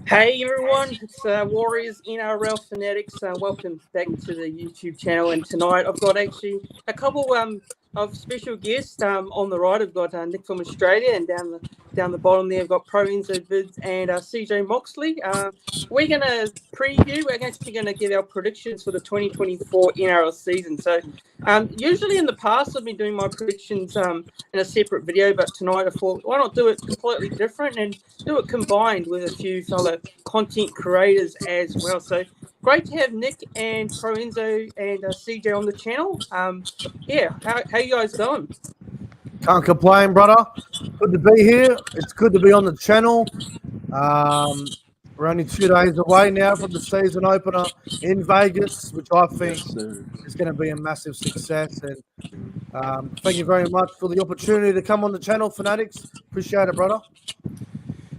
Hey everyone, it's Warriors NRL Fanatics. Welcome back to the YouTube channel. And tonight I've got actually a couple of special guests. On the right, I've got Nick from Australia, and down the bottom there, I've got Pro Enzo Vidz and CJ Moxley. We're gonna preview. We're actually gonna give our predictions for the 2024 NRL season. So, usually in the past I've been doing my predictions in a separate video, but tonight I thought why not do it completely different and do it combined with a few fellow content creators as well. So great to have Nick and Pro Enzo and CJ on the channel. How you guys doing? Can't complain, brother. Good to be here. It's good to be on the channel. We're only 2 days away now from the season opener in Vegas, which I think is going to be a massive success. And thank you very much for the opportunity to come on the channel, Fanatics. Appreciate it, brother.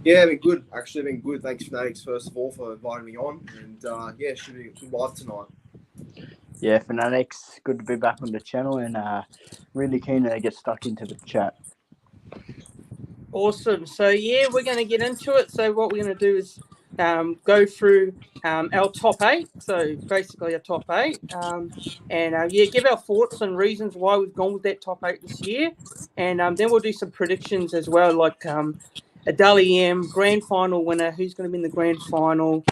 Yeah, been good. Actually, been good. Thanks, Fanatics, first of all, for inviting me on. And yeah, should be good live tonight. Yeah, Fanatics, good to be back on the channel and really keen to get stuck into the chat. Awesome. So yeah, we're going to get into it. So what we're going to do is go through our top 8. So basically a top 8, and give our thoughts and reasons why we've gone with that top 8 this year, and then we'll do some predictions as well, like a Dally M grand final winner, who's going to be in the grand final,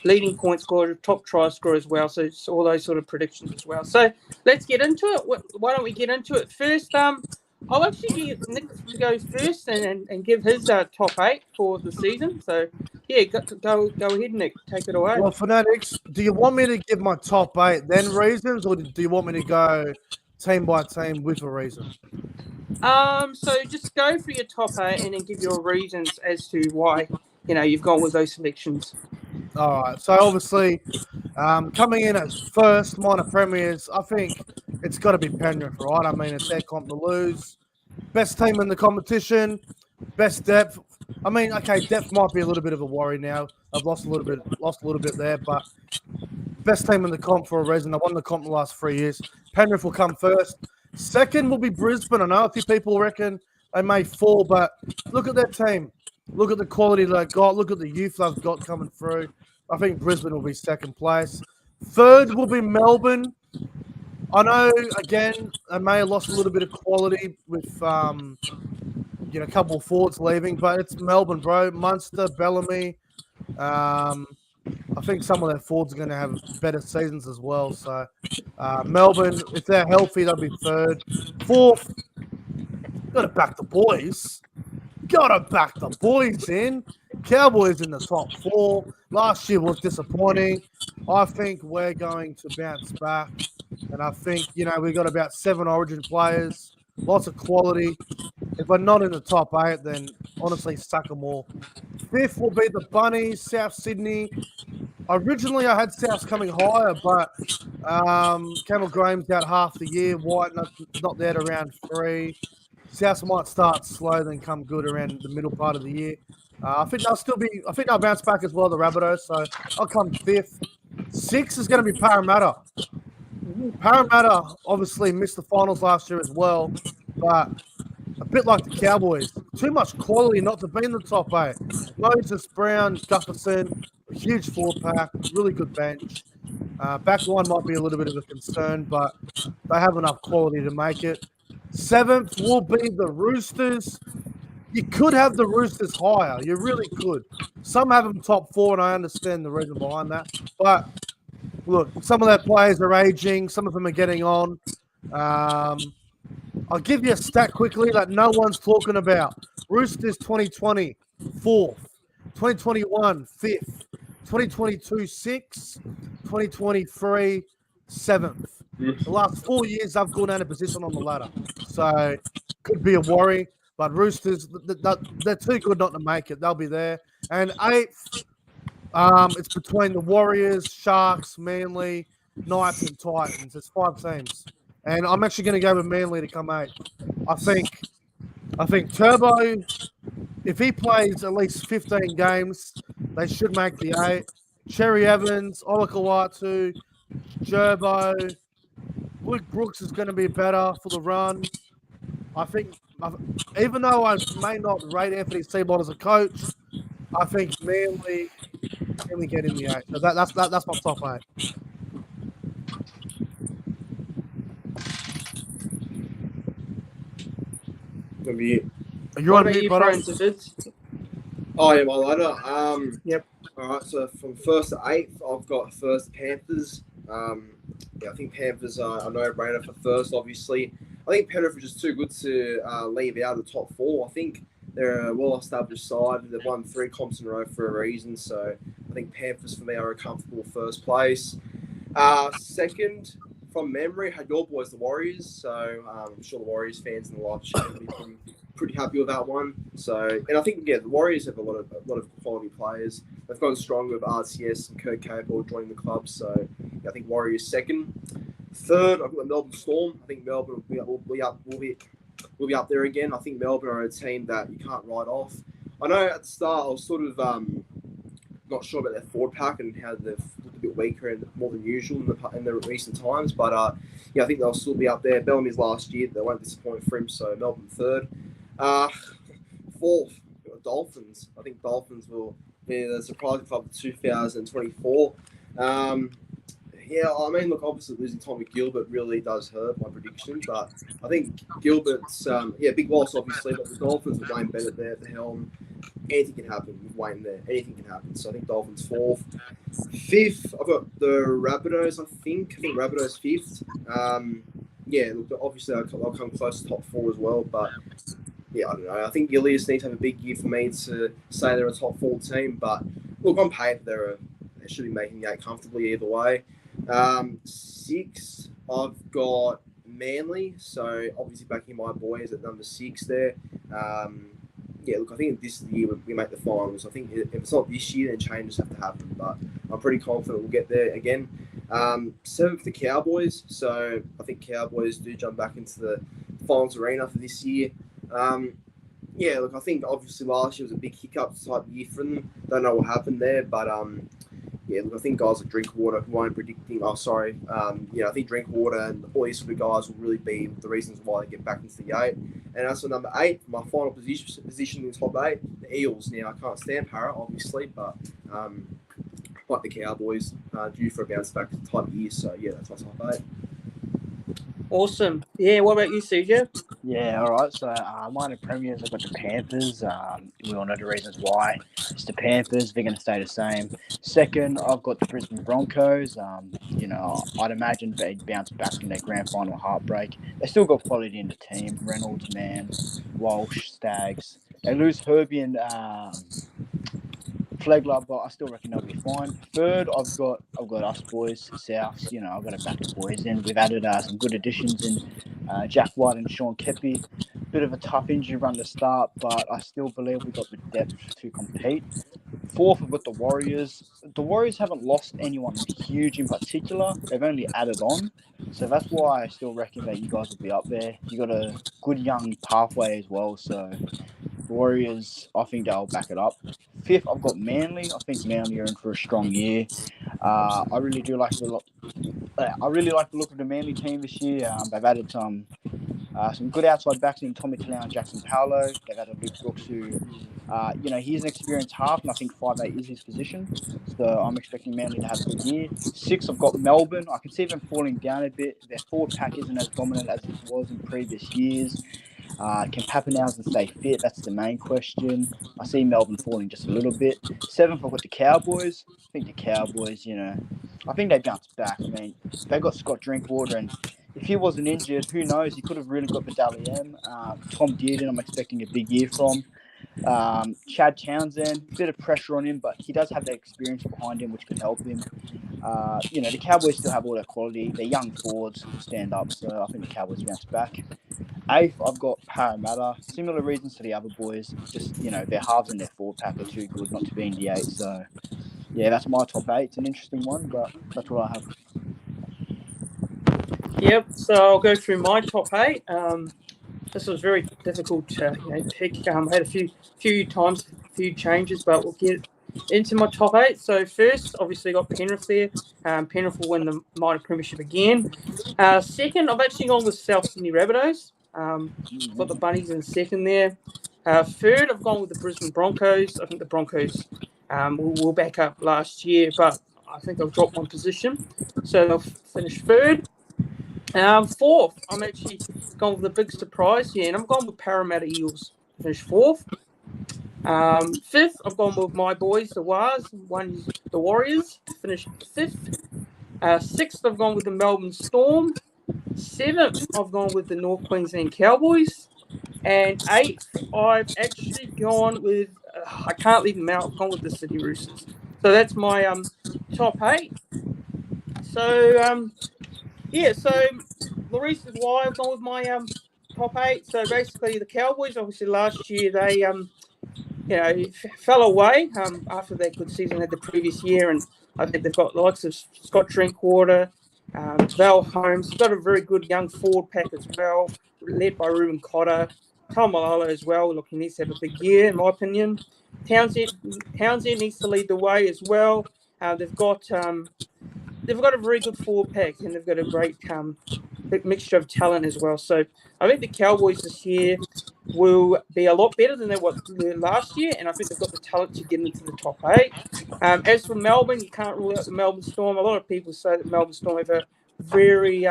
leading point scorer, top try scorer as well. So it's all those sort of predictions as well. So let's get into it. Why don't we get into it first? I'll actually get Nick to go first and give his top 8 for the season. So yeah, go ahead, Nick. Take it away. Well, Fanatics, do you want me to give my top 8 then reasons, or do you want me to go team by team with a reason? So just go for your top 8 and then give your reasons as to why you've gone with those selections. All right. So obviously, coming in as first minor premiers, I think it's got to be Penrith, right? I mean, it's their comp to lose. Best team in the competition, best depth. I mean, okay, depth might be a little bit of a worry now. I've lost a little bit there, but best team in the comp for a reason. I won the comp the last 3 years. Penrith will come first. Second will be Brisbane. I know a few people reckon they may fall, but look at their team. Look at the quality they've got. Look at the youth they've got coming through. I think Brisbane will be second place. Third will be Melbourne. I know, again, they may have lost a little bit of quality with, a couple of forwards leaving, but it's Melbourne, bro. Munster, Bellamy. I think some of their forwards are going to have better seasons as well. So, Melbourne, if they're healthy, they'll be third. Fourth, got to back the boys. Got to back the boys in. Cowboys in the top 4. Last year was disappointing. I think we're going to bounce back. And I think, we've got about 7 origin players, lots of quality. If we're not in the top 8, then honestly, suck them all. Fifth will be the Bunnies, South Sydney. Originally, I had Souths coming higher, but Campbell Graham's out half the year. White not there to round 3. Souths might start slow, then come good around the middle part of the year. I think they'll bounce back as well, the Rabbitohs. So I'll come 5th. 6th is going to be Parramatta. Parramatta obviously missed the finals last year as well, but a bit like the Cowboys, too much quality not to be in the top 8. Moses, Brown, Gutherson, a huge 4-pack, really good bench. Back line might be a little bit of a concern, but they have enough quality to make it. 7th will be the Roosters. You could have the Roosters higher. You really could. Some have them top 4, and I understand the reason behind that. But look, some of their players are aging. Some of them are getting on. I'll give you a stat quickly that no one's talking about. Roosters 2020, 4th. 2021, 5th. 2022, 6th. 2023, 7th. The last 4 years, I've gone out of position on the ladder. So, could be a worry. But Roosters, they're too good not to make it. They'll be there. And 8th, it's between the Warriors, Sharks, Manly, Knights, and Titans. It's 5 teams. And I'm actually going to go with Manly to come 8th. I think Turbo, if he plays at least 15 games, they should make the 8. Cherry Evans, Olakawatu, Gerbo, Luke Brooks is going to be better for the run. I think, even though I may not rate Anthony Seabold as a coach, I think Manly get in the 8. So that's my top 8. Maybe. Are you What on about mute, you, brother? Friends of Vidz? Oh yeah, my ladder. Yep. All right. So from 1st to 8th, I've got first Panthers. Yeah, I think Panthers are a no-brainer for first. Obviously, I think Penrith are just too good to leave out of the top 4. I think they're a well-established side. They've won 3 comps in a row for a reason. So I think Panthers for me are a comfortable first place. Second, from memory, had your boys the Warriors. So I'm sure the Warriors fans in the live chat will be pretty happy with that one. So, and I think the Warriors have a lot of quality players. They've gone strong with RCS and Kurt Capel joining the club. So yeah, I think Warriors second. Third, I've got the Melbourne Storm. I think Melbourne will be up there again. I think Melbourne are a team that you can't write off. I know at the start I was sort of not sure about their forward pack and how they've looked a bit weaker and more than usual in the recent times. But yeah, I think they'll still be up there. Bellamy's last year, they won't disappoint for him. So Melbourne third. Fourth, Dolphins. I think Dolphins will be the surprise club of 2024. Yeah, I mean, look, obviously losing Tommy Gilbert really does hurt my prediction, but I think Gilbert's, big loss, obviously, but the Dolphins with Wayne Bennett there at the helm, anything can happen with Wayne there. Anything can happen. So I think Dolphins fourth. Fifth, I've got the Rabbitohs, I think. I think Rabbitohs fifth. Yeah, look, obviously I'll come close to top 4 as well, but yeah, I don't know. I think Ilias needs to have a big year for me to say they're a top 4 team, but look, on paper, they should be making the 8 comfortably either way. 6, I've got Manly, so obviously backing my boys at number 6 there. Yeah, look, I think this is the year we make the finals. I think if it's not this year, then changes have to happen, but I'm pretty confident we'll get there again. 7th, the Cowboys, so I think Cowboys do jump back into the finals arena for this year. Yeah, look, I think obviously last year was a big hiccup type year for them. Don't know what happened there, but yeah, look, I think guys like Drinkwater, who I'm predicting, yeah, I think Drinkwater and all these sort of guys will really be the reasons why they get back into the 8. And as for number 8, my final position in the top 8, the Eels. Now, I can't stand Para, obviously, but like the Cowboys, due for a bounce back type year. So, yeah, that's my top 8. Awesome. Yeah, what about you, CJ? Yeah, all right. So minor premiers, I've got the Panthers. We all know the reasons why. It's the Panthers. They're going to stay the same. Second, I've got the Brisbane Broncos. You know, I'd imagine they'd bounce back from their grand final heartbreak. They still got quality in the team. Reynolds, Mann, Walsh, Staggs. They lose Herbie and Flegler, but I still reckon they'll be fine. Third, I've got us boys, Souths. You know, I've got to back the boys in. We've added some good additions in Jack White and Sean Kepi. Bit of a tough injury run to start, but I still believe we've got the depth to compete. Fourth, I've got the Warriors. The Warriors haven't lost anyone huge in particular. They've only added on. So that's why I still reckon that you guys will be up there. You got a good young pathway as well. So the Warriors, I think they'll back it up. Fifth, I've got Manly. I think Manly are in for a strong year. I really like the look of the Manly team this year. They've added some good outside backs in Tommy Talau and Jackson Paolo. They've added Luke Brooks, who, he's an experienced half, and I think 5'8" is his position. So I'm expecting Manly to have a good year. 6, I've got Melbourne. I can see them falling down a bit. Their forward pack isn't as dominant as it was in previous years. Can Pappenhausen stay fit? That's the main question. I see Melbourne falling just a little bit. 7th, I've got the Cowboys. I think the Cowboys, I think they bounced back. I mean, they got Scott Drinkwater, and if he wasn't injured, who knows? He could have really got Vidal. Tom Dearden, I'm expecting a big year from. Chad Townsend, bit of pressure on him, but he does have the experience behind him, which could help him. The Cowboys still have all their quality. They're young forwards, stand up, so I think the Cowboys bounce back. 8th, I've got Parramatta. Similar reasons to the other boys. Just, their halves and their forward pack are too good not to be in the 8. So, yeah, that's my top 8. It's an interesting one, but that's what I have. Yep, so I'll go through my top 8. This was very difficult to pick. I had a few changes, but we'll get into my top 8. So first, obviously got Penrith there. Penrith will win the minor premiership again. Second, I've actually gone with South Sydney Rabbitohs. Got the Bunnies in second there. Third, I've gone with the Brisbane Broncos. I think the Broncos will back up last year, but I think they'll drop one position. So they'll finish third. Fourth, I'm actually gone with the big surprise here, and I'm going with Parramatta Eels. Finish fourth. Fifth, I've gone with my boys, the Warriors. Finished fifth. Sixth, I've gone with the Melbourne Storm. Seventh, I've gone with the North Queensland Cowboys. And eighth, I've actually gone with, I can't leave them out, I've gone with the Sydney Roosters. So that's my top eight. So, so the reasons why I've gone with my top eight. So basically, the Cowboys, obviously last year, they fell away after their good season they had the previous year. And I think they've got the likes of Scott Drinkwater, Val Holmes. They've got a very good young forward pack as well, led by Ruben Cotter. Tom Malala as well. Look, he needs to have a big year, in my opinion. Townsend needs to lead the way as well. They've got a very good forward pack, and they've got a great mixture of talent as well. So I think the Cowboys this year will be a lot better than they were last year, and I think they've got the talent to get into the top eight. As for Melbourne, you can't rule out the Melbourne Storm. A lot of people say that Melbourne Storm have a very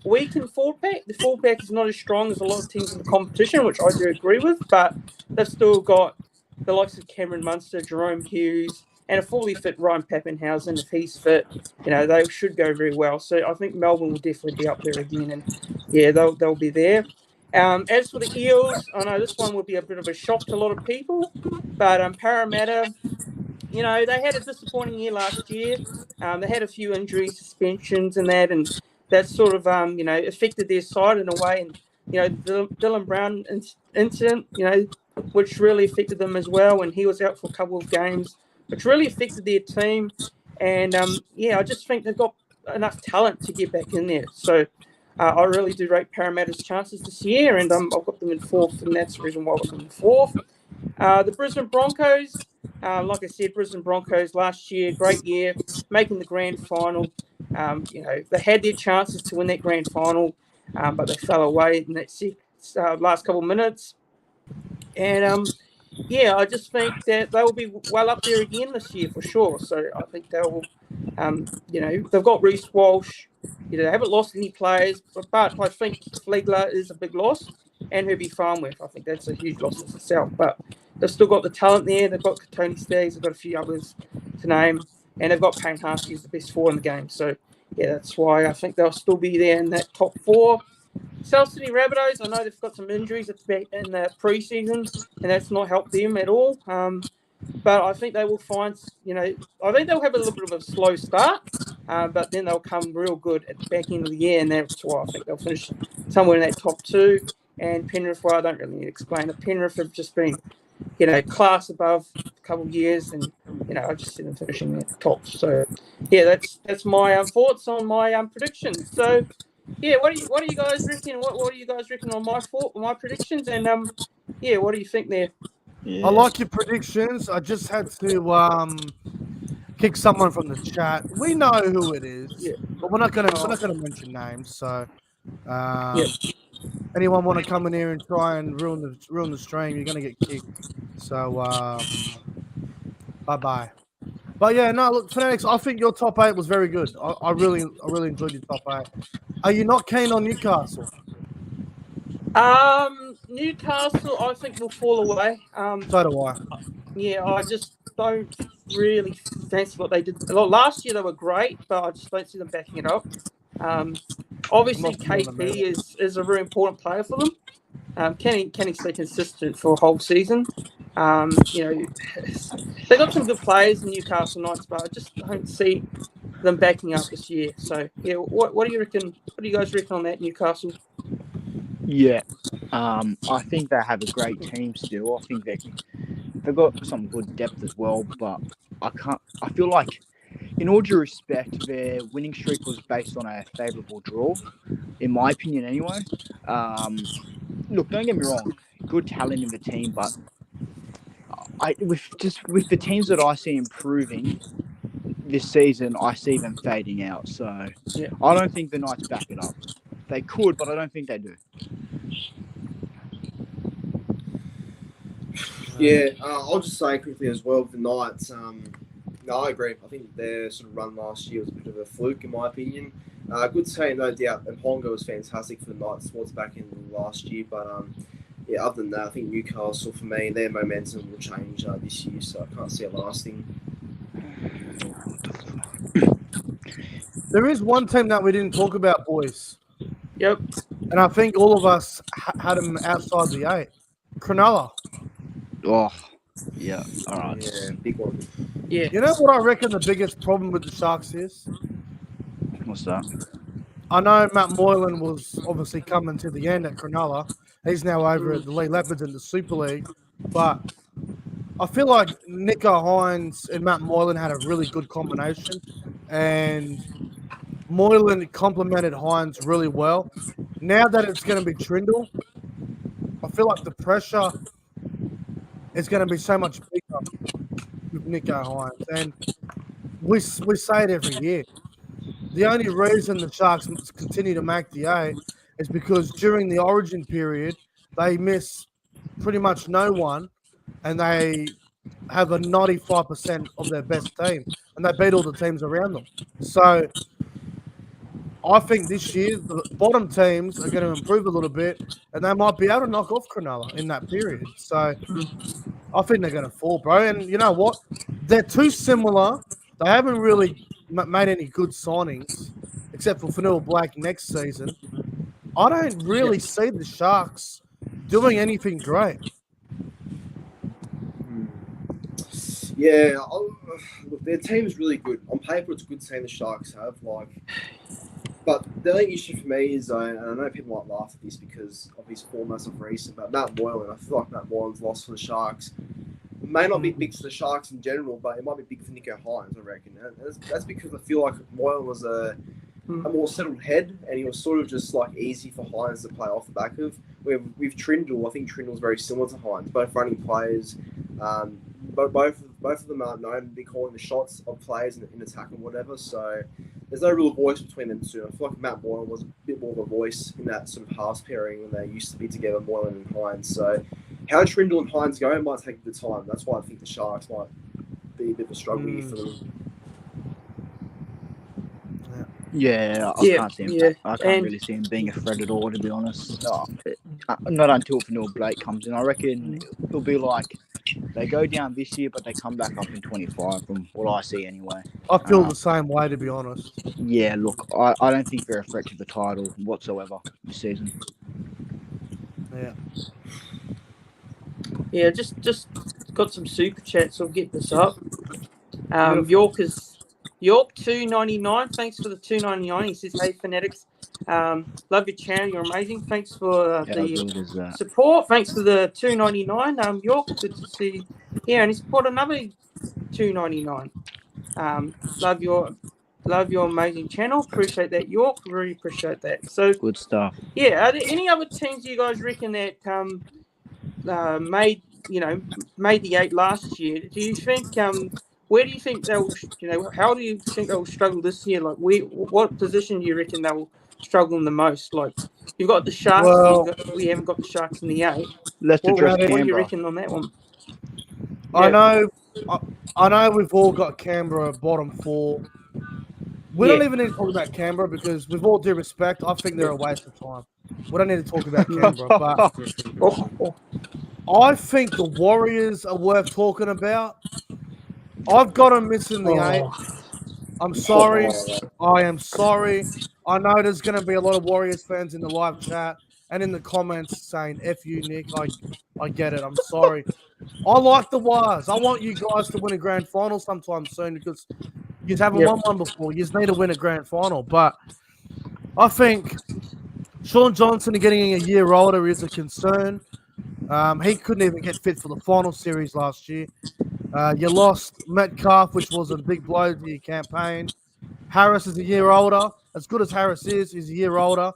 weakened forward pack. The forward pack is not as strong as a lot of teams in the competition, which I do agree with, but they've still got the likes of Cameron Munster, Jerome Hughes, and a fully fit Ryan Pappenhausen. If he's fit, they should go very well. So I think Melbourne will definitely be up there again, and they'll be there. As for the Eels, I know this one will be a bit of a shock to a lot of people, but Parramatta, they had a disappointing year last year. They had a few injuries, suspensions, and that sort of affected their side in a way. And the Dylan Brown incident, which really affected them as well, and he was out for a couple of games, which really affected their team. And I just think they've got enough talent to get back in there. So I really do rate Parramatta's chances this year, and I've got them in fourth, and that's the reason why I've got them in fourth. The Brisbane Broncos, like I said, Brisbane Broncos last year, great year, making the grand final. They had their chances to win that grand final, but they fell away in that last couple of minutes. And I just think that they will be well up there again this year for sure. So I think they will, they've got Reece Walsh. They haven't lost any players, but I think Flegler is a big loss, and Herbie Farnworth. I think that's a huge loss in itself. But they've still got the talent there. They've got Tony Staggs. They've got a few others to name, and they've got Payne Haas, who's the best forward in the game. So that's why I think they'll still be there in that top four. South Sydney Rabbitohs, I know they've got some injuries in the pre-season, and that's not helped them at all. But I think they will find, I think they'll have a little bit of a slow start, but then they'll come real good at the back end of the year, and that's why I think they'll finish somewhere in that top two. And Penrith, well, I don't really need to explain it. Penrith have just been, class above a couple of years, and, I just see them finishing at the top. So, that's my thoughts on my predictions. So, what do you guys reckon? What do you guys reckon on my predictions? And what do you think there? I like your predictions. I just had to kick someone from the chat. We know who it is, but we're not gonna mention names. So, anyone want to come in here and try and ruin the stream, you're gonna get kicked. So, bye bye. But look, Fanatics, I think your top 8 was very good. I really enjoyed your top 8. Are you not keen on Newcastle? Newcastle, I think will fall away. So do I. Yeah, I just don't really fancy what they did. Last year they were great, but I just don't see them backing it up. Obviously, KP is a very important player for them. Can he stay consistent for a whole season? They got some good players in Newcastle Knights, but I just don't see them backing up this year. So what do you reckon? What do you guys reckon on that, Newcastle? Yeah, I think they have a great team still. I think they've got some good depth as well, but I feel like, in all due respect, their winning streak was based on a favourable draw, in my opinion anyway. Look, don't get me wrong, good talent in the team, but with the teams that I see improving this season, I see them fading out. So I don't think the Knights back it up. They could, but I don't think they do. Yeah, I'll just say quickly as well with the Knights. No, I agree. I think their sort of run last year was a bit of a fluke, in my opinion. Good team, no doubt. And Ponga was fantastic for the Knights towards back in last year. But yeah, other than that, I think Newcastle, for me, their momentum will change this year, so I can't see it lasting. There is one team that we didn't talk about, boys. Yep. And I think all of us had them outside the 8. Cronulla. Oh, yeah. All right. Yeah, big one. Yeah. You know what I reckon the biggest problem with the Sharks is? What's that? I know Matt Moylan was obviously coming to the end at Cronulla. He's now over at the Lee Leopards in the Super League. But I feel like Nico Hines and Matt Moylan had a really good combination. And Moylan complemented Hines really well. Now that it's going to be Trindle, I feel like the pressure is going to be so much bigger with Nico Hines. And we say it every year. The only reason the Sharks continue to make the 8 is because during the Origin period, they miss pretty much no one, and they have a 95% of their best team, and they beat all the teams around them. So I think this year the bottom teams are going to improve a little bit, and they might be able to knock off Cronulla in that period. So I think they're going to fall, bro. And you know what? They're too similar. They haven't really made any good signings, except for Fanua Blake next season. I don't really see the Sharks doing anything great. Yeah, look, their team is really good. On paper, it's a good team the Sharks have. But the only issue for me is, and I know people might laugh at this because of his form as of recent, but Matt Moylan, I feel like Matt Moylan's loss for the Sharks. It may not be big for the Sharks in general, but it might be big for Nico Hines, I reckon. And that's because I feel like Moylan was a more settled head, and he was sort of just like easy for Hines to play off the back of. With Trindle, I think Trindle's very similar to Hines, both running players. Both of them are known to be calling the shots of players in attack and whatever. So there's no real voice between them two. I feel like Matt Moylan was a bit more of a voice in that sort of halves pairing when they used to be together, Moylan and Hines. So how Trindle and Hines go might take a bit of time. That's why I think the Sharks might be a bit of a struggle here for them. Yeah, I can't see him. Yeah. I can't really see him being a threat at all, to be honest. Not until Fanua Blake comes in. I reckon it'll be like they go down this year, but they come back up in 25, from what I see anyway. I feel the same way, to be honest. Yeah, look, I don't think they're a threat to the title whatsoever this season. Yeah. Yeah, just got some super chats. I'll get this up. York 299. Thanks for the 299. He says, "Hey fanatics, love your channel. You're amazing. Thanks for the support. Thanks for the 299. York, good to see. Yeah, and he's put another 299. Love your amazing channel. Appreciate that, York. Really appreciate that. So good stuff. Yeah, are there any other teams you guys reckon that made the 8 last year? Do you think where do you think they'll how do you think they'll struggle this year? Like what position do you reckon they'll struggle the most? Like you've got the Sharks, we haven't got the Sharks in the 8. Let's address Canberra. What do you reckon on that one? Yeah. I know we've all got Canberra bottom 4. We don't even need to talk about Canberra because, with all due respect, I think they're a waste of time. We don't need to talk about Canberra, but I think the Warriors are worth talking about. I've got them missing the 8. I'm sorry. I am sorry. I know there's going to be a lot of Warriors fans in the live chat and in the comments saying, F you, Nick. I get it. I'm sorry. I like the Wires. I want you guys to win a grand final sometime soon because you haven't won one before. You just need to win a grand final. But I think Sean Johnson getting a year older is a concern. He couldn't even get fit for the final series last year. You lost Metcalf, which was a big blow to your campaign. Harris is a year older. As good as Harris is, he's a year older.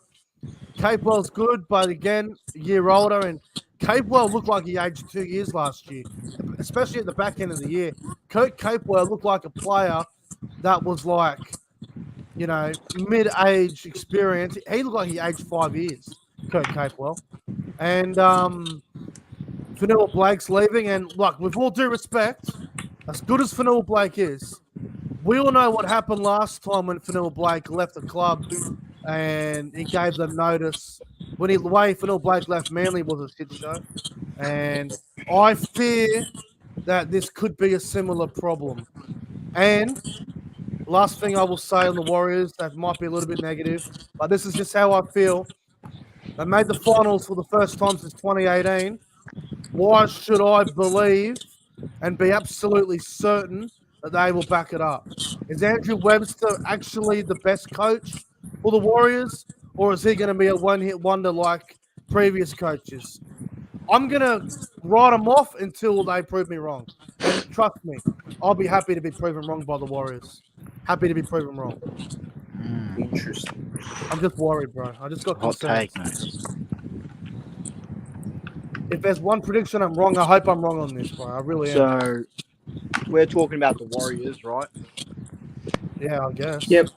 Capewell's good, but again, a year older. And Capewell looked like he aged 2 years last year, especially at the back end of the year. Kurt Capewell looked like a player that was like, mid-age experience. He looked like he aged 5 years, Kurt Capewell. And Fanua Blake's leaving, and look, with all due respect, as good as Fanua Blake is, we all know what happened last time when Fanua Blake left the club and he gave them notice. The way Fanua Blake left Manly was a shit show. And I fear that this could be a similar problem. And last thing I will say on the Warriors, that might be a little bit negative, but this is just how I feel. They made the finals for the first time since 2018. Why should I believe and be absolutely certain that they will back it up? Is Andrew Webster actually the best coach for the Warriors, or is he going to be a one-hit wonder like previous coaches? I'm going to write them off until they prove me wrong. And trust me, I'll be happy to be proven wrong by the Warriors. Happy to be proven wrong. Interesting. I'm just worried, bro. I just got Hot concerns. take, mate. If there's one prediction I'm wrong, I hope I'm wrong on this, bro. I really am. So we're talking about the Warriors, right? Yeah, I guess. Yep.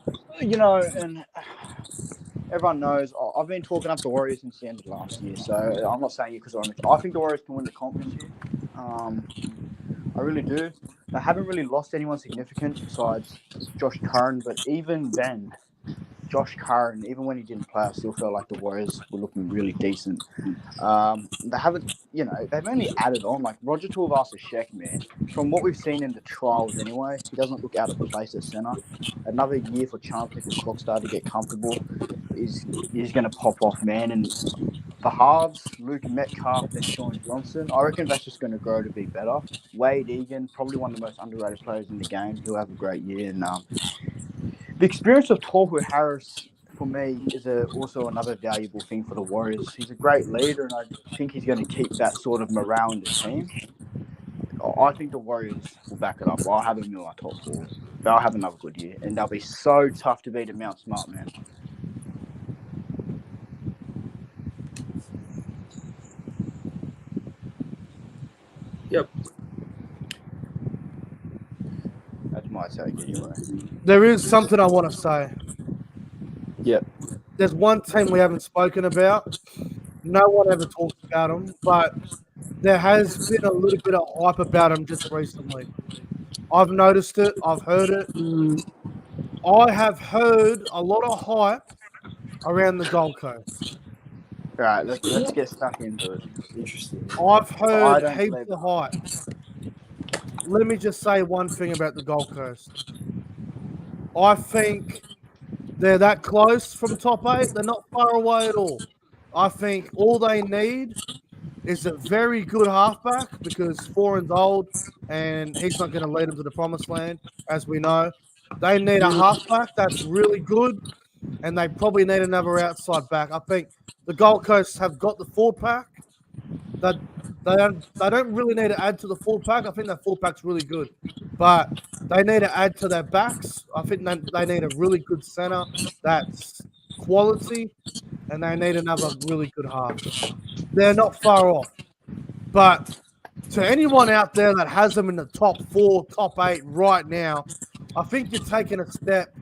You know, and everyone knows I've been talking up the Warriors since the end of last year. So I'm not saying it because I think the Warriors can win the conference here. I really do. They haven't really lost anyone significant besides Josh Curran, but even then, Josh Curran, even when he didn't play, I still felt like the Warriors were looking really decent. They haven't, they've only added on. Like Roger Tuivasa-Sheck, man, from what we've seen in the trials anyway, he doesn't look out of place at centre. Another year for Charles Nicholas-Clockstar to get comfortable is going to pop off, man. And the halves, Luke Metcalf and Sean Johnson, I reckon that's just going to grow to be better. Wade Egan, probably one of the most underrated players in the game. He'll have a great year. And the experience of Tohu Harris, for me, is also another valuable thing for the Warriors. He's a great leader, and I think he's going to keep that sort of morale in the team. I think the Warriors will back it up. I'll have them in my top four. They'll have another good year, and they'll be so tough to beat at Mount Smart, man. Yep. That's my take anyway. There is something I want to say. Yep. There's one team we haven't spoken about. No one ever talks about them, but there has been a little bit of hype about them just recently. I've noticed it. I've heard it. I have heard a lot of hype around the Gold Coast. All right, let's get stuck into it. Interesting. I've heard don't heaps believe of hype. Let me just say one thing about the Gold Coast. I think they're that close from top 8. They're not far away at all. I think all they need is a very good halfback because Foreign's old and he's not going to lead them to the promised land, as we know. They need a halfback that's really good, and they probably need another outside back. I think the Gold Coast have got the forward pack. That they don't really need to add to the forward pack. I think that forward pack's really good, but they need to add to their backs. I think they need a really good center that's quality, and they need another really good half. They're not far off, but to anyone out there that has them in the top 4, top 8 right now, I think you're taking a step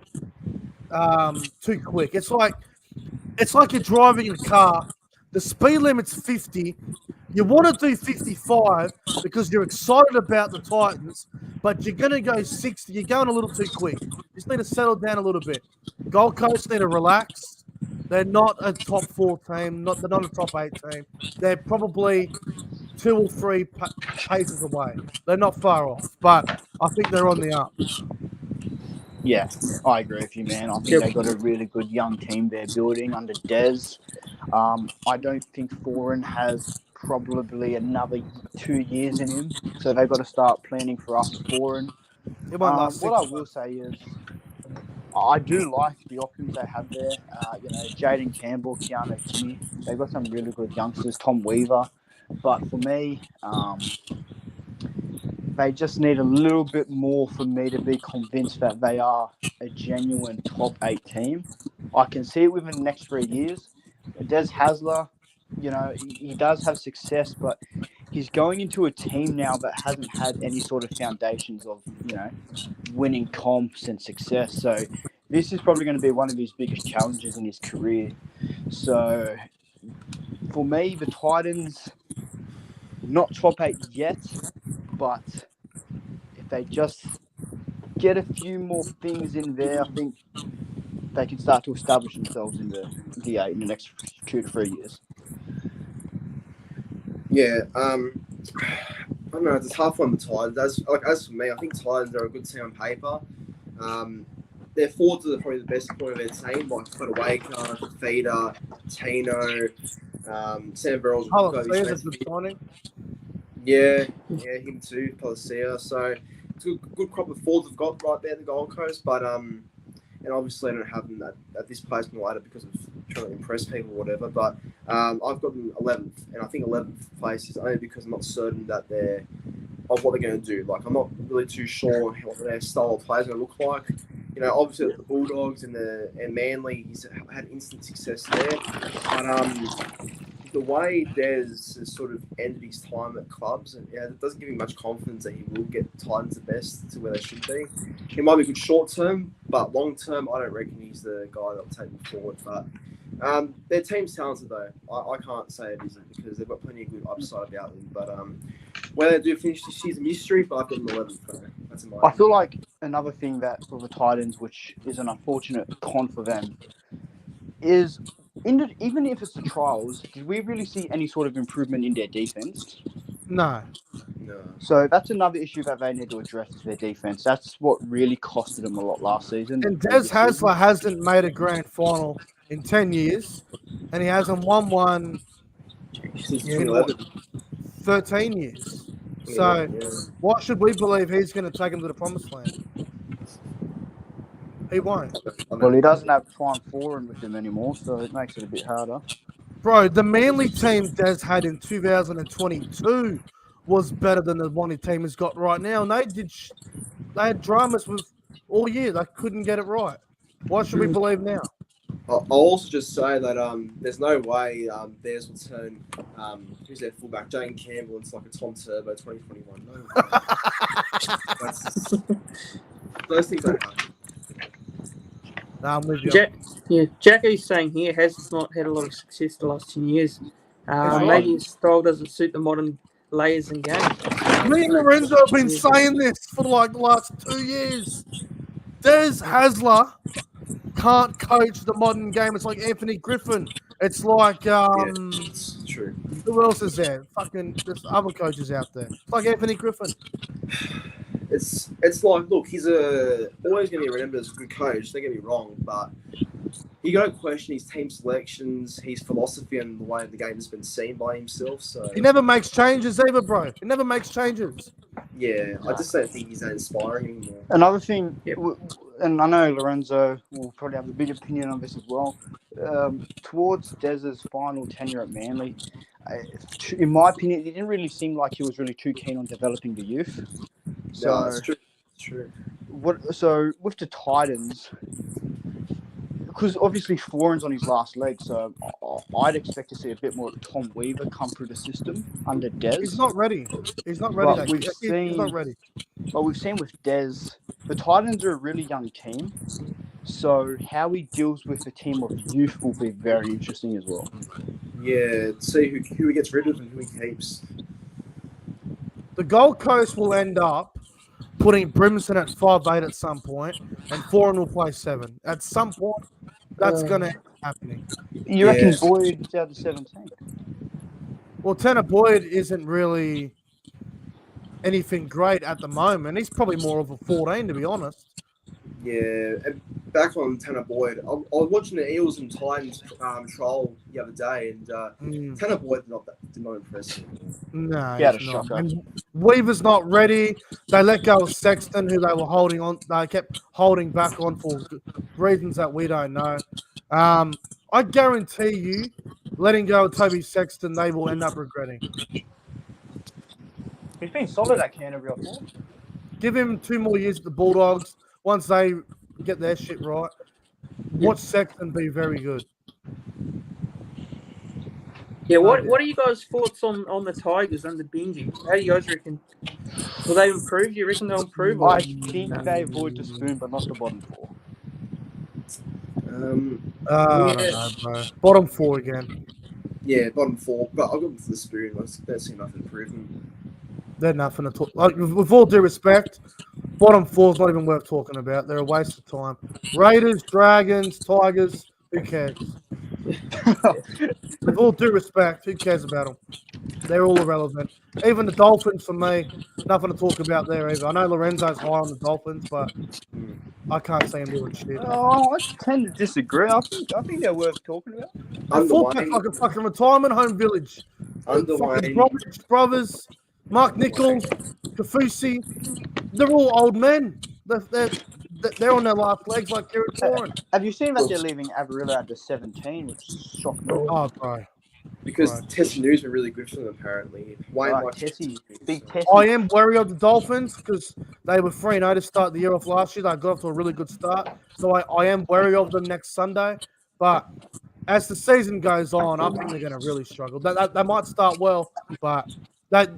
too quick. It's like you're driving in a car. The speed limit's 50. You want to do 55 because you're excited about the Titans, but you're going to go 60. You're going a little too quick. You just need to settle down a little bit. Gold Coast need to relax. They're not a top 4 team. They're not a top 8 team. They're probably 2 or 3 paces away. They're not far off, but I think they're on the up. Yeah, I agree with you, man. I think they got a really good young team they're building under Dez. I don't think Foreign has probably another 2 years in him, so they've got to start planning for after Foreign. What I will say is, I do like the options they have there. Jaden Campbell, Keanu Kinney, they've got some really good youngsters. Tom Weaver, but for me, they just need a little bit more for me to be convinced that they are a genuine top 8 team. I can see it within the next 3 years. Des Hasler, he does have success, but he's going into a team now that hasn't had any sort of foundations of, winning comps and success. So this is probably going to be one of his biggest challenges in his career. So for me, the Titans, not top 8 yet, but if they just get a few more things in there, I think they can start to establish themselves in the 8 in the next 2 to 3 years. Yeah, I don't know. It's a tough one with Titans. As for me, I think Titans are a good team on paper. Their forwards are probably the best point of their team, like Fodawaker, Feeder, Tino, Sam Burrell's Palacia's a good signing. Yeah, him too, Palacia. So it's a good crop of forwards we've got right there at the Gold Coast, but and obviously I don't have them at this place in the ladder because of trying to impress people or whatever. But I've got them 11th, and I think 11th place is only because I'm not certain that of what they're going to do. Like, I'm not really too sure what their style of play is going to look like. You know, obviously the Bulldogs and Manly, he's had instant success there. But the way Des has sort of ended his time at clubs, and it doesn't give me much confidence that he will get Titans the best to where they should be. He might be good short term, but long term, I don't reckon he's the guy that'll take them forward. But their team's talented though. I can't say it isn't because they've got plenty of good upside about them. But where they do finish this year's a mystery. But I've got them 11th. That's in my I feel like another thing that for the Titans, which is an unfortunate con for them, is even if it's the trials, did we really see any sort of improvement in their defense? No. So that's another issue that they need to address is their defense. That's what really costed them a lot last season. And Des Hasler hasn't made a grand final in 10 years, and he hasn't won one since in 2011. 13 years. So what should we believe he's going to take him to the promised land? He won't. Well, he doesn't have Prime Foreign with him anymore, so it makes it a bit harder. Bro, the Manly team Des had in 2022 was better than the one team has got right now. And they had dramas with all year. They couldn't get it right. What should we believe now? I'll also just say that there's no way theirs will turn who's their fullback, Jane Campbell, into like a Tom Turbo 2021. No. Those things don't happen. Nah, I'm with you. Jackie's saying here has not had a lot of success the last 10 years. Maybe his style doesn't suit the modern layers and game. Me and Lorenzo have been saying this for like the last 2 years. Des Hasler can't coach the modern game. It's like Anthony Griffin. It's like it's true. Who else is there? Fucking there's other coaches out there. It's like Anthony Griffin. It's like, look, he's always going to be remembered as a good coach. Don't get me wrong, but you got to question his team selections, his philosophy, and the way the game has been seen by himself. So he never makes changes either, bro. He never makes changes. Yeah, I just don't think he's that inspiring anymore. Another thing, and I know Lorenzo will probably have a big opinion on this as well. Towards Dez's final tenure at Manly, in my opinion, it didn't really seem like he was really too keen on developing the youth. So, no, that's true. It's true. So with the Titans, because obviously Foreign's on his last leg, so I'd expect to see a bit more of Tom Weaver come through the system under Des. He's not ready. He's not ready. He's not ready. But we've seen with Des, the Titans are a really young team, so how he deals with a team of youth will be very interesting as well. Yeah, see who he gets rid of and who he keeps. The Gold Coast will end up putting Brimson at 5'8" at some point, and Foreign will play 7. At some point, that's going to happen. You reckon Boyd's out to 17? Well, Tanner Boyd isn't really anything great at the moment. He's probably more of a 14, to be honest. Yeah, and back on Tanner Boyd, I was watching the Eels and Titans trial the other day, and Tanner Boyd did not impress me. No, he had a he's shocker. not. And Weaver's not ready. They let go of Sexton, who they were holding on. They kept holding back on for reasons that we don't know. I guarantee you, letting go of Toby Sexton, they will end up regretting. He's been solid at Canterbury, I thought. Give him 2 more years at the Bulldogs. Once they get their shit right, watch Sexton be very good. Yeah, what are you guys' thoughts on the Tigers under Benji? How do you guys reckon? Will they improve? Do you reckon they'll improve? I think they avoid the spoon, but not the bottom 4. I don't know, bro. Bottom 4 again. Yeah, bottom 4. But I've got them for the Spoon. I don't see enough improvement. They're nothing to talk. Like, with all due respect, bottom 4 is not even worth talking about. They're a waste of time. Raiders, Dragons, Tigers. Who cares? With all due respect, who cares about them? They're all irrelevant. Even the Dolphins, for me, nothing to talk about there either. I know Lorenzo's high on the Dolphins, but I can't see him doing shit. Oh, I tend to disagree. I think they're worth talking about. They fought back like a fucking retirement home village. Under Fucking Wayne. brothers, Mark Nichols, Kafusi, they're all old men. They're on their last legs like Kieran Foran. Have you seen that they're leaving Avarillo after 17, which shocked me? Oh, bro. Because Tessie News been really good for them, apparently. Wayne Right, likes Tessie, Tessie, big so- Tessie. I am wary of the Dolphins because they were 3-0 to start the year off last year. They got off to a really good start. So I am wary of them next Sunday. But as the season goes on, I think they're going to really struggle. They might start well, but that,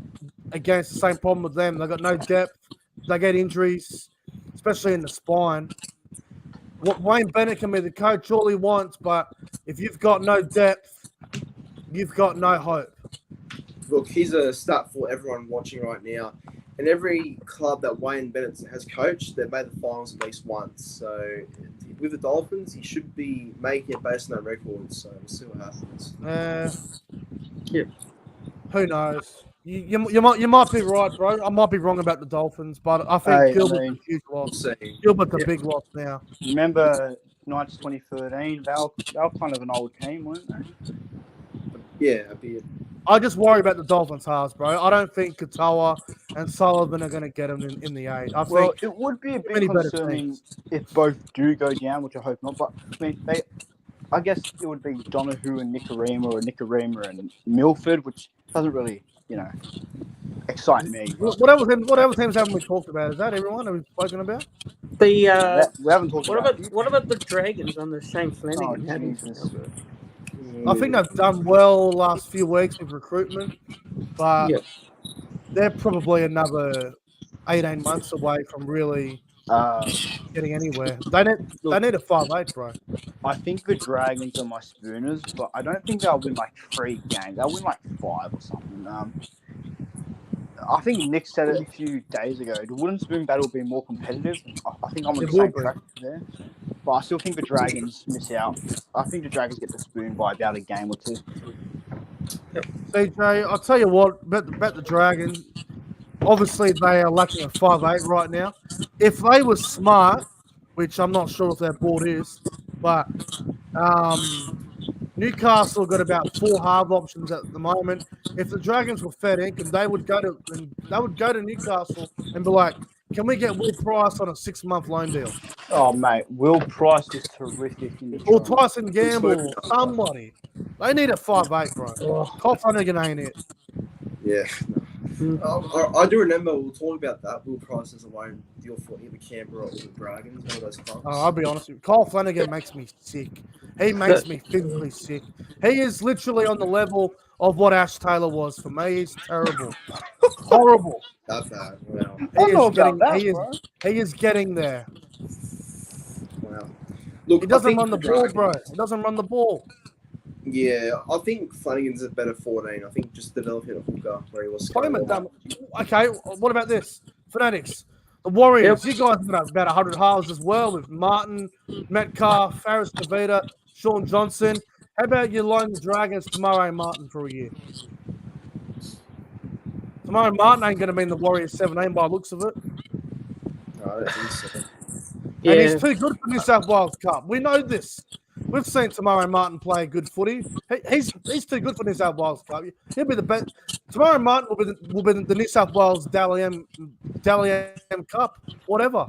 again, it's the same problem with them. They've got no depth. They get injuries, especially in the spine. What Wayne Bennett can be the coach all he wants, but if you've got no depth, you've got no hope. Look, he's a stat for everyone watching right now. In every club that Wayne Bennett has coached, they've made the finals at least once. So with the Dolphins, he should be making it based on that record. So we'll see what happens. Yeah. Who knows? You might be right, bro. I might be wrong about the Dolphins, but I think Gilbert's a huge We'll loss. see. Gilbert's a big loss now. Remember Knights 2013? They were kind of an old team, weren't they? Yeah, a bit. I just worry about the Dolphins' halves, bro. I don't think Katoa and Sullivan are going to get them in the 8. I Well, think it would be a bit many better concerning teams. if both do go down, which I hope not. But I mean, I guess it would be Donahue and Nicarima or Nicarima and Milford, which doesn't really, excite me. What other teams haven't we talked about? Is that everyone that we've spoken about? We haven't talked What about the Dragons under Shane Flanagan? How do you Jesus. feel? I think they've done well the last few weeks with recruitment, but Yeah. they're probably another 18 months away from really getting anywhere. They need a 5-8, bro. I think the Dragons are my spooners, but I don't think they'll win like 3 games. They'll win like 5 or something. I think Nick said it a few days ago. The wooden spoon battle will be more competitive. I think I'm on the same track there. But I still think the Dragons miss out. I think the Dragons get the spoon by about a game or 2. CJ, I'll tell you what, bet the Dragons. Obviously, they are lacking a 5-8 right now. If they were smart, which I'm not sure if their board is, but Newcastle got about 4 half options at the moment. If the Dragons were fed income, they would go to Newcastle and be like, "Can we get Will Price on a 6-month loan deal?" Oh, mate, Will Price is terrific in the Or job. Tyson Gamble, or somebody. They need a 5-8, bro. Cole Flanagan ain't it. Yeah. I do remember we'll talk about that. Will Price is a loan deal for either Canberra or the Dragons, one of those clubs. I'll be honest with you. Cole Flanagan makes me sick. He makes me physically sick. He is literally on the level of what Ash Taylor was for me. He's terrible. Horrible. That's bad. Wow. He is getting there. Wow. Look, He doesn't run the ball, bro. He doesn't run the ball. Yeah, I think Flanagan's a better 14. I think just developing a hooker where he was. Okay, what about this? Fanatics. The Warriors. You guys have about 100 halves as well with Martin, Metcalf, Faris Tavita, Sean Johnson. How about you loan the Dragons Tamari Martin for a year? Tamari Martin ain't going to be in the Warriors 17 by the looks of it. No, I don't think so. And he's too good for New South Wales Cup. We know this. We've seen Tamari Martin play good footy. He's too good for New South Wales Cup. He'll be the best. Tamari Martin will be the New South Wales Dally M Cup, whatever.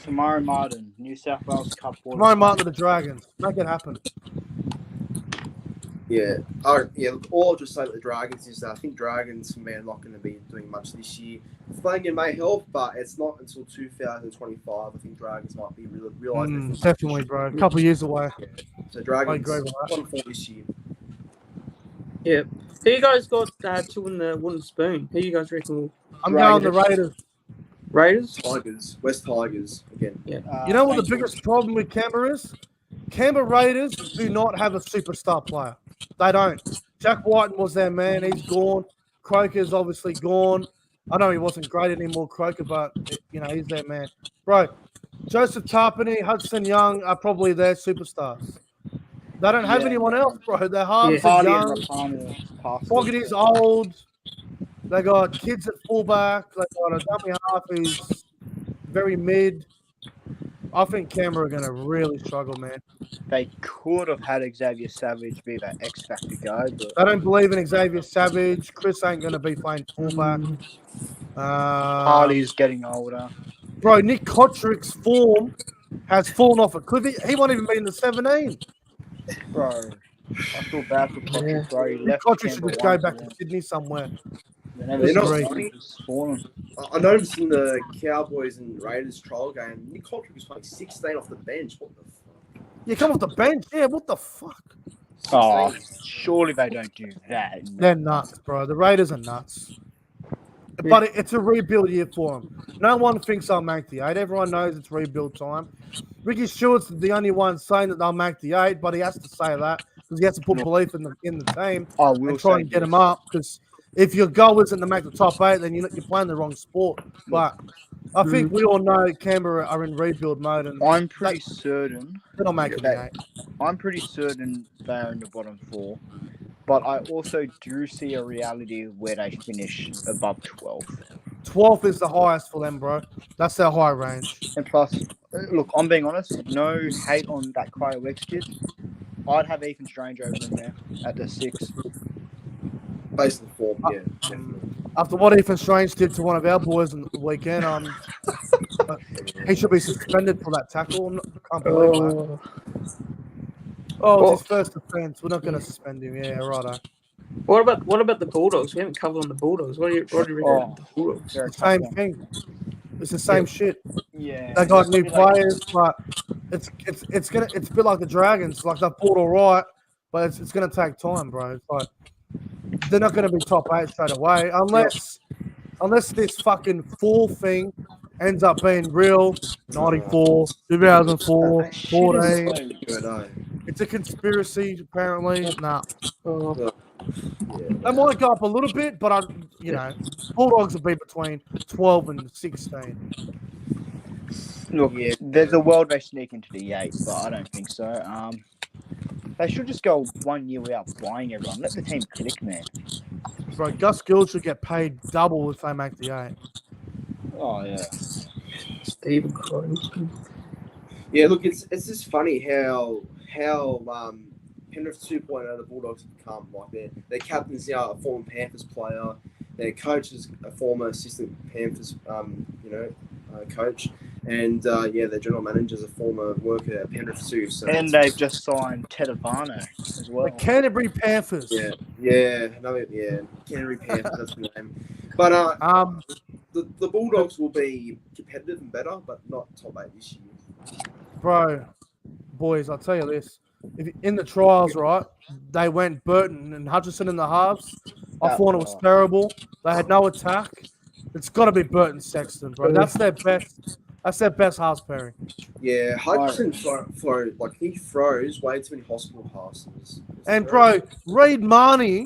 Tamari Martin, New South Wales Cup. Tamari Martin with the Dragons. Make it happen. Yeah. Look, all I'll just say to the Dragons is that I think Dragons, for me, are not going to be doing much this year. Flanagan may help, but it's not until 2025. I think Dragons might be realising. Definitely, bro. A couple of years away. Yeah. So Dragons, I agree with that. 1-4 this year. Yeah. Who you guys got to win the wooden spoon? Who you guys reckon will? I'm going the Raiders. Raiders? Tigers. West Tigers again. Yeah. You know what the biggest problem with Canberra is? Canberra Raiders do not have a superstar player. They don't. Jack Whiten was their man. He's gone. Croker's obviously gone. I know he wasn't great anymore, Croker, but, he's their man. Bro, Joseph Tarpany, Hudson Young are probably their superstars. They don't have anyone else, bro. Their halves are young. Fogarty's old. They got kids at fullback. They got a dummy half who's very mid. I think Canberra are going to really struggle, man. They could have had Xavier Savage be that X Factor guy, but I don't believe in Xavier Savage. Chris ain't going to be playing fullback. Harley's getting older. Bro, Nick Kotrick's form has fallen off a cliff. He won't even be in the 17. Bro, I feel bad for Kotrick, bro. He Nick left Kotrick should Canberra just go once back to again. Sydney somewhere. They're not Disagree. funny. He's fallen. I noticed in the Cowboys and Raiders trial game, Nick Kotrick was playing 16 off the bench. What the fuck? You come off the bench? Yeah, what the fuck? Oh, surely they don't do that. They're nuts, bro. The Raiders are nuts. But it's a rebuild year for them. No one thinks they'll make the 8. Everyone knows it's rebuild time. Ricky Stewart's the only one saying that they'll make the 8, but he has to say that because he has to put belief in the team I will and try say and get this. them up. Because if your goal isn't to make the top 8, then you're playing the wrong sport. But I think we all know Canberra are in rebuild mode, and I'm pretty certain. they're not making the 8. I'm pretty certain they're in the bottom 4. But I also do see a reality where they finish above 12. 12th is the highest for them, bro. That's their high range. And plus, look, I'm being honest, no hate on that Cryo X kid. I'd have Ethan Strange over him there at the 6. Based on the form, yeah, definitely. After what Ethan Strange did to one of our boys on the weekend, he should be suspended for that tackle. I can't believe that. It's his first offence. We're not going to suspend him. Yeah, righto. What about the Bulldogs? We haven't covered on the Bulldogs. What do you reckon about the Bulldogs? They're a tough Same one. thing. It's the same shit. Yeah. They got new players, but it's a bit like the Dragons. Like they've bought all right, but it's gonna take time, bro. It's like they're not gonna be top 8 straight away unless this fucking 4 thing ends up being real. 94, 2004, 14. Good, eh? It's a conspiracy, apparently. Nah. Oh, They might go up a little bit, but Bulldogs will be between 12 and 16. Look, there's a world they sneak into the 8, but I don't think so. They should just go 1 year without buying everyone. Let the team click, man. Bro, Gus Gill should get paid double if they make the 8. Oh, yeah. Stephen Crowe. Yeah, look, it's just funny how Penrith 2.0 the Bulldogs have become. Like their captain's now a former Panthers player. Their coach is a former assistant Panthers, coach, and their general manager is a former worker at Penrith too. So And they've just signed Tedavano as well. The Canterbury Panthers. Canterbury Panthers. That's the name. But the Bulldogs will be competitive and better, but not top 8 this year. Bro, boys, I'll tell you this. In the trials, right, they went Burton and Hutchison in the halves. I thought it was terrible. They had no attack. It's got to be Burton Sexton, bro. That's their best. That's their best halves pairing. Yeah, Hutchison he throws way too many hospital passes. And bro, Reid Marnie,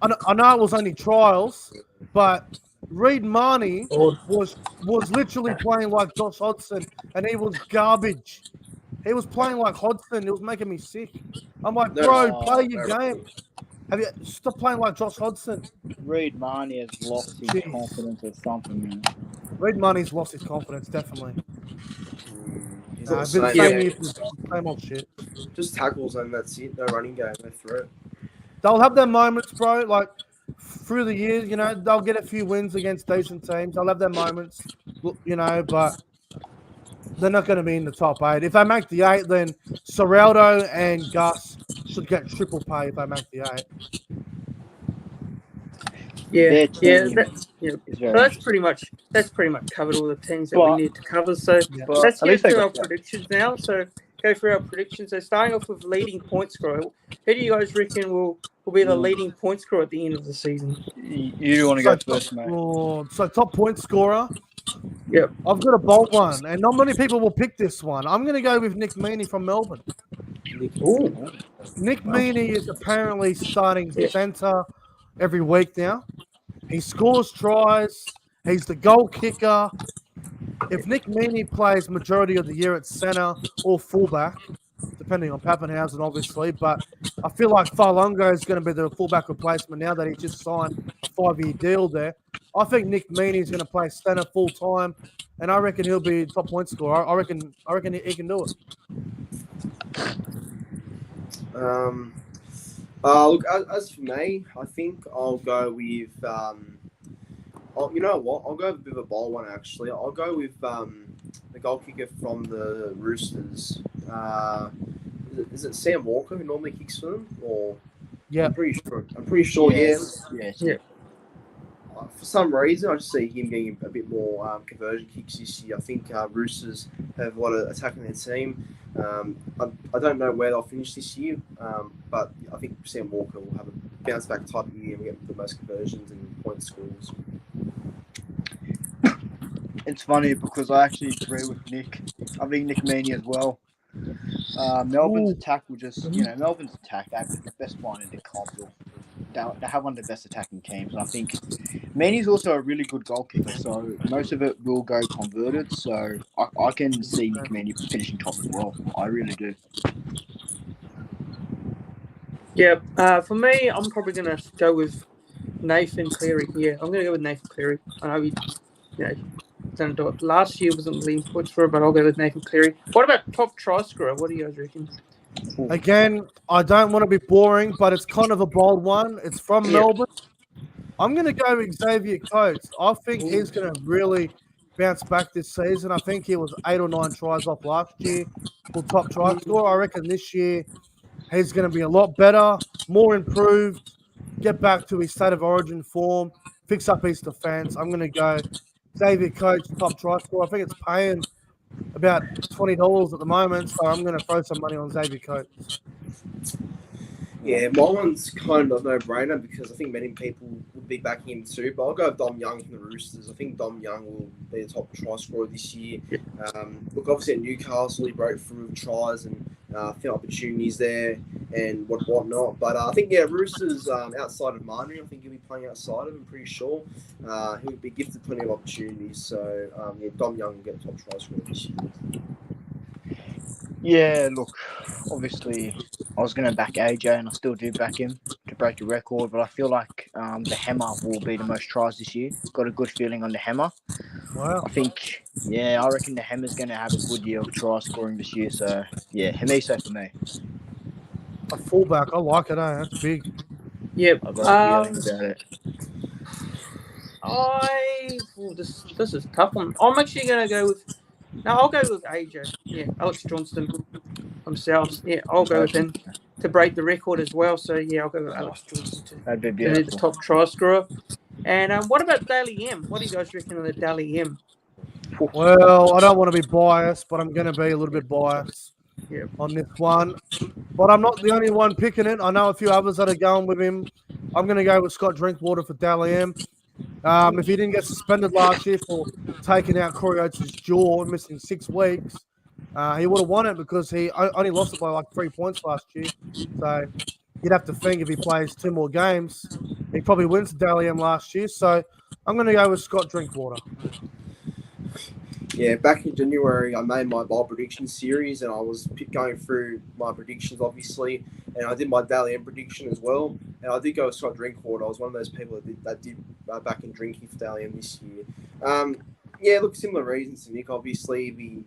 I know it was only trials, but Reid Marnie was literally playing like Josh Hodgson, and he was garbage. He was playing like Hodgson. It was making me sick. I'm like, bro, play your game. Stop playing like Josh Hodgson? Reid Marnie has lost his confidence or something, man. Reid Marnie's lost his confidence, definitely. He's Nah, not it's the been same. the same old shit. Just tackles and that's it. No running game. They throw it. They'll have their moments, bro. Like through the years, they'll get a few wins against decent teams. They'll have their moments, but they're not going to be in the top 8. If they make the 8, then Serraldo and Gus should get triple pay if they make the 8. Yeah, Their So that's pretty much covered all the teams that we need to cover. So Yeah. let's At get least they through our got that. predictions now. So go through our predictions. So starting off with leading point scorer, who do you guys reckon will be the leading point scorer at the end of the season? You want to go first, mate? So top point scorer. Yep. I've got a bold one, and not many people will pick this one. I'm going to go with Nick Meaney from Melbourne. Ooh. Nick Meaney is apparently starting Yeah. centre every week now. He scores tries. He's the goal kicker. If Nick Meaney plays majority of the year at centre or fullback, depending on Pappenhausen, obviously, but I feel like Farlongo is going to be the fullback replacement now that he just signed a 5-year deal there. I think Nick Meaney is going to play centre full time, and I reckon he'll be top point scorer. I reckon he can do it. Look, as for me, I think I'll go with. You know what? I'll go with a bit of a bold one actually. I'll go with the goal kicker from the Roosters. Is it Sam Walker who normally kicks for them? Or Yeah, I'm pretty sure. Yes. Yeah. For some reason, I just see him getting a bit more conversion kicks this year. I think Roosters have a lot of attack in their team. I don't know where they'll finish this year, but I think Sam Walker will have a bounce back type of year and get the most conversions and point scores. It's funny because I actually agree with Nick. I think Nick Meaney as well. Melbourne's attack will just, Melbourne's attack, they have the best line in the comp. They have one of the best attacking teams. And I think Meaney's also a really good goal kicker, so most of it will go converted. So I can see Nick Meaney finishing top as well. I really do. Yeah, for me, I'm probably going to go with Nathan Cleary. Yeah, I'm going to go with Nathan Cleary. I know he, didn't do it last year, wasn't leading points for it, but I'll go with Nathan Cleary. What about top try scorer? What do you guys reckon? again, I don't want to be boring, but it's kind of a bold one. It's from Melbourne. I'm going to go with Xavier Coates. I think he's going to really bounce back this season. I think he was 8 or 9 tries off last year for top try scorer. I reckon this year he's going to be a lot better, more improved, get back to his state of origin form, fix up his defense. I'm going to go Xavier Coates, top try scorer. I think it's paying about $20 at the moment, so I'm going to throw some money on Xavier Coates. Yeah, my one's kind of a no-brainer because I think many people would be backing him too. But I'll go with Dom Young from the Roosters. I think Dom Young will be the top try scorer this year. Look, obviously at Newcastle, he broke through with tries and found opportunities there and whatnot. But I think, Roosters outside of Marnie, I think he'll be playing outside of him, pretty sure. He'll be gifted plenty of opportunities. So, Dom Young will get the top try scorer this year. Yeah, look, obviously I was going to back AJ and I still do back him to break a record, but I feel like the Hammer will be the most tries this year. Got a good feeling on the Hammer. Wow. I reckon the Hammer's going to have a good year of try scoring this year. So, yeah, Hemiso for me. A fullback. I like it, eh? That's big. Yep. I've got a feeling about it. This is a tough one. I'm actually going to go with... No, I'll go with AJ. Yeah, Alex Johnston himself. Yeah, I'll go with him to break the record as well. So, yeah, I'll go with Alex Johnston That'd be to be beautiful. the top try scorer. And what about Daly M? What do you guys reckon on the Daly M? Well, I don't want to be biased, but I'm going to be a little bit biased on this one. But I'm not the only one picking it. I know a few others that are going with him. I'm going to go with Scott Drinkwater for Daly M. If he didn't get suspended last year for taking out Corey Oates' jaw and missing 6 weeks, he would have won it because he only lost it by like 3 points last year. So you'd have to think if he plays 2 more games, he probably wins the Daly M last year. So I'm going to go with Scott Drinkwater. Yeah, back in January, I made my bold prediction series, and I was going through my predictions, obviously, and I did my Daly M prediction as well. And I did go with Scott Drinkwater. I was one of those people that did back in drinking for Daly M this year. Look, similar reasons to Nick. Obviously, if he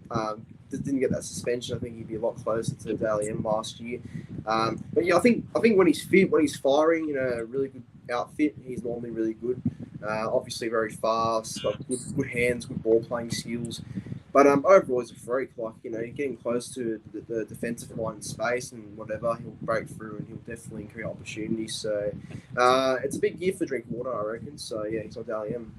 didn't get that suspension, I think he'd be a lot closer to Daly M last year. But yeah, I think when he's fit, when he's firing in a really good outfit, he's normally really good. Obviously very fast, got good hands, good ball playing skills. But overall, he's a freak. Like, getting close to the defensive line in space and whatever, he'll break through and he'll definitely create opportunities. So it's a big year for Drinkwater, I reckon. So yeah, he's on Daly M.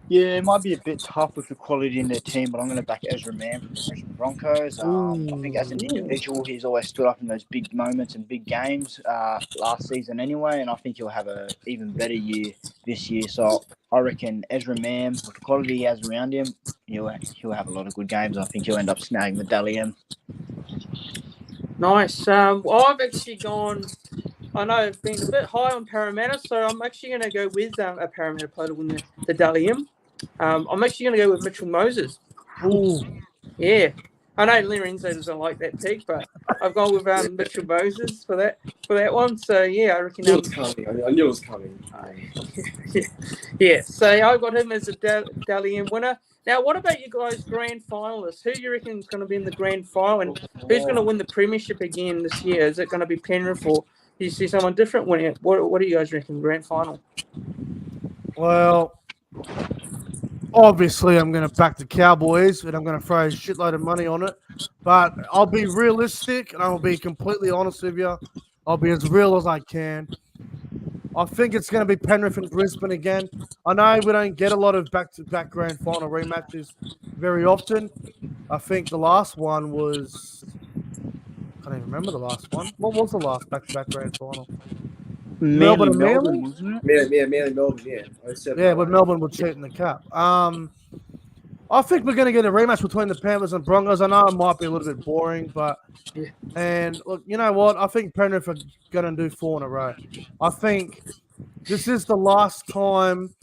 Yeah, it might be a bit tough with the quality in their team, but I'm going to back Ezra Mann from the Richmond Broncos. I think as an individual, he's always stood up in those big moments and big games last season anyway, and I think he'll have an even better year this year. So I reckon Ezra Mann, with the quality he has around him, he'll have a lot of good games. I think he'll end up snagging the Daly M. Nice. Well, I've actually gone. I know I've been a bit high on Parramatta, so I'm actually going to go with a Parramatta player to win the Dally M. I'm actually going to go with Mitchell Moses. Ooh. Yeah, I know Lorenzo doesn't like that pick, but I've gone with Mitchell Moses for that one. So yeah, I reckon. I knew it was coming. Yeah, so I got him as a Dally M winner. Now, what about you guys, grand finalists? Who do you reckon is going to be in the grand final, and who's going to win the premiership again this year? Is it going to be Penrith, or do you see someone different winning it? What do you guys reckon, grand final? Well, obviously, I'm going to back the Cowboys, and I'm going to throw a shitload of money on it. But I'll be realistic, and I'll be completely honest with you. I'll be as real as I can. I think it's going to be Penrith and Brisbane again. I know we don't get a lot of back-to-back grand final rematches very often. I think the last one was... I can't even remember the last one. What was the last back-to-back grand final? Melbourne, Manly? wasn't it? Yeah, Melbourne, yeah. Yeah, but Melbourne were cheating the cup. I think we're going to get a rematch between the Panthers and Broncos. I know it might be a little bit boring, but and look, you know what? I think Penrith are going to do 4 in a row. I think this is the last time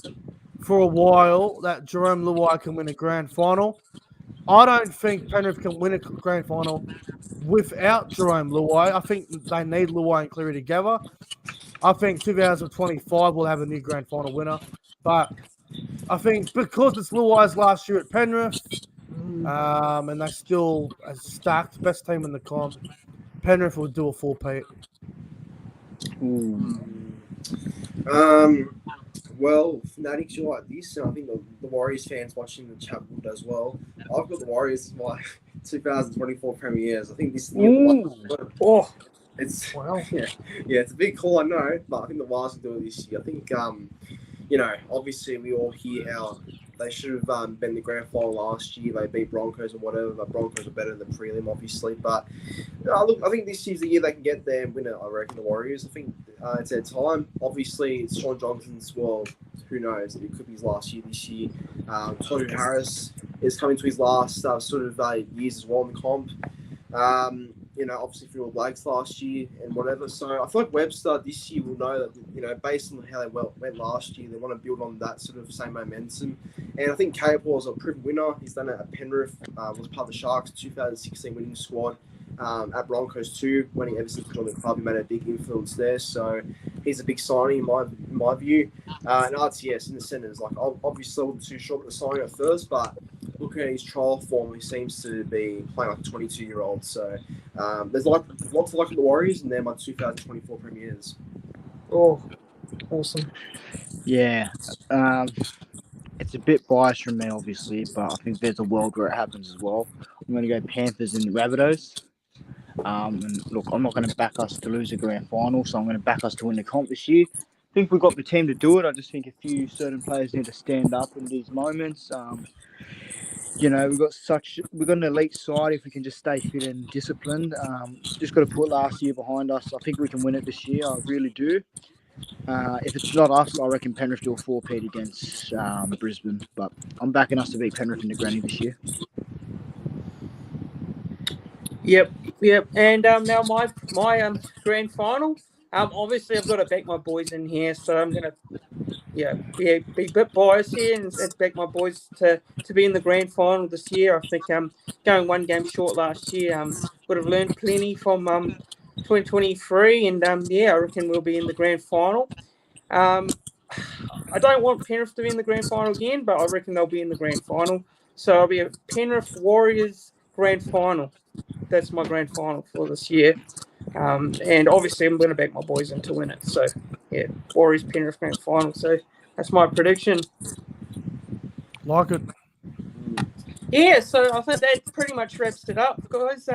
for a while that Jerome Luai can win a grand final. I don't think Penrith can win a grand final without Jerome Luai. I think they need Luai and Cleary together. I think 2025 will have a new grand final winner, but I think because it's Luai's last year at Penrith, and they still are stacked, best team in the comp, Penrith will do a 4-peat. Well, Fanatics, you're like this, and I think the Warriors fans watching the chat would as well. I've got the Warriors as my 2024 premieres. I think this is the year. It's it's a big call, I know, but I think the Warriors will do it this year. I think obviously we all hear how they should have been the grand final last year. They beat Broncos or whatever, but Broncos are better than prelim, obviously. But look, I think this year's the year they can get there and win it. I reckon the Warriors. I think it's their time. Obviously, it's Sean Johnson's. Well, who knows? It could be his last year this year. Todd Harris is coming to his last years as well in the comp. Obviously for all Blakes last year and whatever. So I feel like Webster this year will know that, based on how they went last year, they want to build on that sort of same momentum. And I think Capewell is a proven winner. He's done it at Penrith, was part of the Sharks 2016 winning squad, at Broncos too. When he ever since joined the club, he made a big influence there. So he's a big signing in my view. And RTS in the centres, like obviously I wasn't too sure about the signing at first, but looking at his trial form, he seems to be playing like a 22-year-old. So there's lots of luck with the Warriors, and they're my 2024 premieres. Oh, awesome. Yeah. It's a bit biased from me, obviously, but I think there's a world where it happens as well. I'm going to go Panthers and Rabbitohs. And look, I'm not going to back us to lose a grand final, so I'm going to back us to win the comp this year. I think we've got the team to do it. I just think a few certain players need to stand up in these moments. We've got an elite side if we can just stay fit and disciplined. Just got to put last year behind us. I think we can win it this year. I really do. If it's not us, I reckon Penrith do a 4-peat against Brisbane. But I'm backing us to beat Penrith in the granny this year. Yep. And now my grand final. Obviously I've got to back my boys in here, so I'm gonna be a bit biased here and back my boys to be in the grand final this year. I think going one game short last year would have learned plenty from 2023, and I reckon we'll be in the grand final. I don't want Penrith to be in the grand final again, but I reckon they'll be in the grand final. So I'll be a Penrith Warriors grand final. That's my grand final for this year. And obviously I'm going to back my boys in to win it. So, Warriors Penrith grand final. So that's my prediction. Like it. Yeah, so I think that pretty much wraps it up, guys.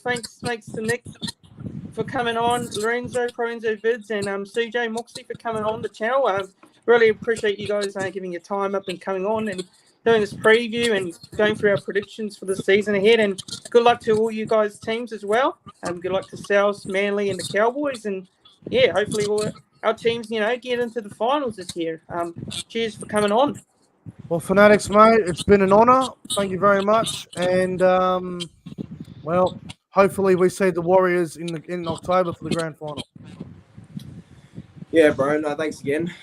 Thanks to Nick for coming on, Lorenzo, Vidz, and CJ Moxley for coming on the channel. Really appreciate you guys giving your time up and coming on and doing this preview and going through our predictions for the season ahead. And good luck to all you guys' teams as well. Good luck to South, Manly, and the Cowboys. And hopefully our teams, get into the finals this year. Cheers for coming on. Well, Fanatics, mate, it's been an honour. Thank you very much. And, hopefully we see the Warriors in October for the grand final. Yeah, bro. No, thanks again.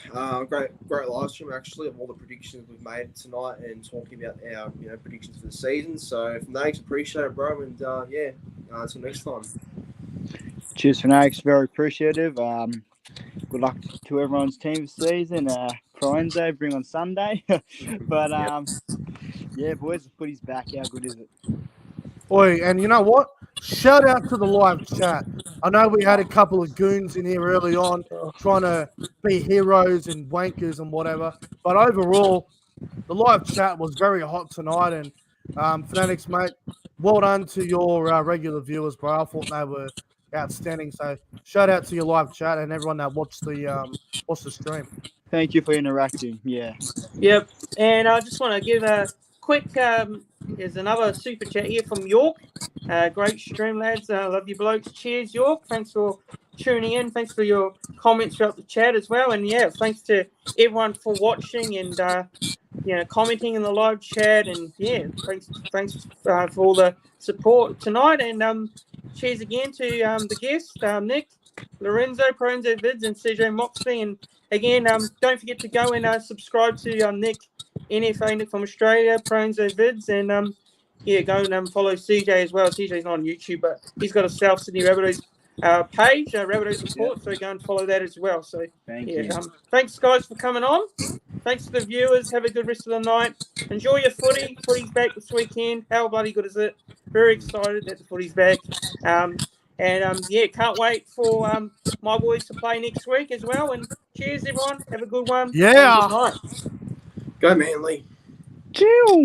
Great live stream actually of all the predictions we've made tonight and talking about our predictions for the season. So, thanks, appreciate it, bro. And until next time. Cheers, Fanatics. Very appreciative. Good luck to everyone's team this season. Pro Enzo, bring on Sunday. But yeah, boys, the footy's back. How good is it? Oi, and you know what? Shout out to the live chat. I know we had a couple of goons in here early on trying to be heroes and wankers and whatever. But overall, the live chat was very hot tonight. And Fanatics, mate, well done to your regular viewers, bro. I thought they were outstanding. So shout out to your live chat and everyone that watched the stream. Thank you for interacting. Yeah. Yep. And I just want to give a quick, there's another super chat here from York. Great stream, lads. Love you blokes. Cheers, York. Thanks for tuning in. Thanks for your comments throughout the chat as well. And yeah, thanks to everyone for watching and commenting in the live chat. And yeah, thanks for all the support tonight. And cheers again to the guests, Nick, Lorenzo, Pronzo, Vidz, and CJ Moxley. And again, don't forget to go and subscribe to Nick, NFA, Nick from Australia, Pronzo, Vidz, and go and follow CJ as well. CJ's not on YouTube, but he's got a South Sydney Rabbitohs page, Rabbitohs Report, so go and follow that as well. So Thank you. Thanks guys for coming on. Thanks to the viewers. Have a good rest of the night. Enjoy your footy. Footy's back this weekend. How bloody good is it? Very excited that the footy's back. Can't wait for my boys to play next week as well. And cheers, everyone. Have a good one. Yeah. Good night. Go Manly. Chill.